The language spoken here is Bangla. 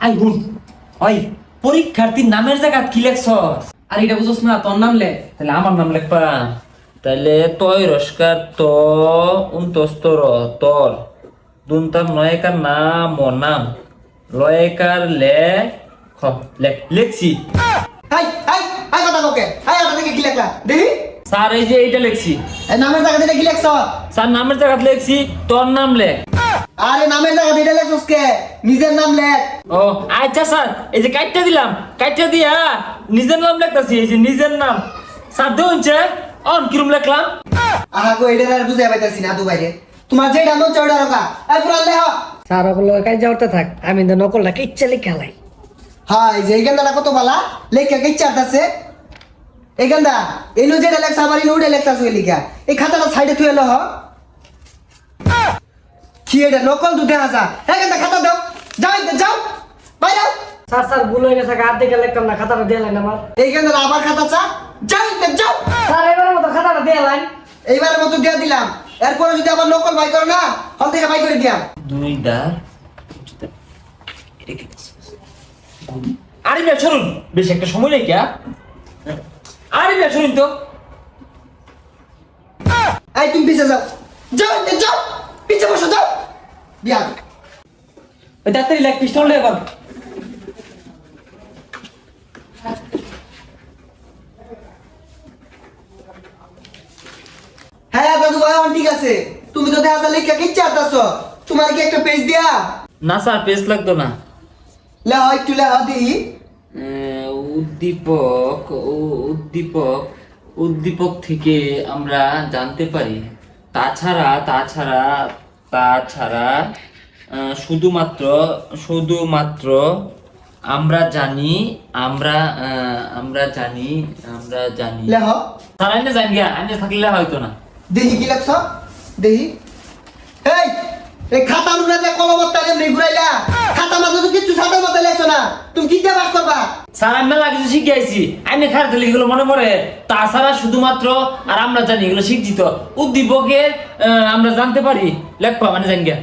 আই হুন ওই পরীক্ষার্থীর নামের জায়গা কি লেখছস? আর এটা বুঝছ না, তোর নাম লেখ। তাহলে আমার নাম লেখবা। তাহলে তয় রস্কার ত উন্তস্তর তর দুনতার নয়কার নাম ও নাম লয়কার লে খ লেখছি। হাই হাই হাই কথা কোকে হাই এটা থেকে কি লেখলা দেখি স্যার এই যে এইটা লেখছি। এই নামের জায়গা দিতে কি লেখছ? স্যার নামের জায়গা লেখছি, তোর নাম লেখ। আরে নামের জায়গা দিতে লেখছস কে? নিজের নাম লেখ। ও আচ্ছা স্যার, এই যে কাইটটা দিলাম, কাইটটা দিয়া নিজের নাম লেখতাছি, এই যে নিজের নাম। স্যার দেউনছে অন কিরম লেখলাম? আহা গো এটা আর বুঝাই পাইতাছি না দুবাইরে। তোমার যেটা মন চাই ওটা রাখা। এই পুরা লেখ। স্যার ওগুলো কাজ যাওয়াতে থাক, আমি তো নকলটা ইচ্ছা লিখে হালাই। হাই যে এইখানটা কত বালা লেখা কি চাটাছে এইখানটা এলো যেটা লেখছ আবার ইনো উড়ে লেখতাছ ওই লিখা এই খাতাটা সাইডে থুয়ে এলো হ কি এটা নকল দুধে আসা এইখানটা খাতা দাও যাও যাও বাইরে স্যার স্যার ভুল হয়ে গেছে, হাত দিকে লিখতাম না, খাতাটা দিয়ে লাইন আমার। এইখানটা আবার খাতা চা যাও যাও স্যার এবারের মতো খাতাটা দিয়ে লাইন। এইবারের মতো দিয়ে দিলাম এরপরে যদি আবার নকল বাই করো না হল থেকে বাই করে দিয়াম দুই দা আরে মিয়া শুনুন, বেশ একটা সময় নেই কিয়া। আরে মিয়া শুনুন তো, এই তুমি পিছে যাও যাও যাও পিছে বসো যাও বিয়া ওই তাড়াতাড়ি লেখ, পিস্টলটা এখন। হ্যাঁ দাদু ভাই ঠিক আছে তুমি তো দেখা লেখা কি চাটাছ তোমার কি একটা পেজ দিয়া না স্যার পেজ লাগতো না। লে হয় একটু লে দিই উদ্দীপক উদ্দীপক উদ্দীপক থেকে আমরা জানতে পারি। তাছাড়া তাছাড়া তাছাড়া শুধুমাত্র শুধুমাত্র আমরা জানি আমরা আমরা জানি আমরা জানি। লে হ স্যার আইনে জানি গিয়া, আইনে থাকলে হয়তো না। দেখি কি লাগছ দেখি এই এই খাতা নুনাতে কলমটা নেই ঘুরাইলা খাতা মাঝে তো কিছু সাদা মতো লেখছ না তুমি কি দিয়ে বাস করবা স্যার আমি মেলা কিছু শিখে আইছি, আইনে খার দিলে এগুলো মনে পড়ে। তাছাড়া শুধুমাত্র আর আমরা জানি, এগুলো শিখছি তো। উদ্দীপকের আমরা জানতে পারি লেখবা মানে জানি গিয়া।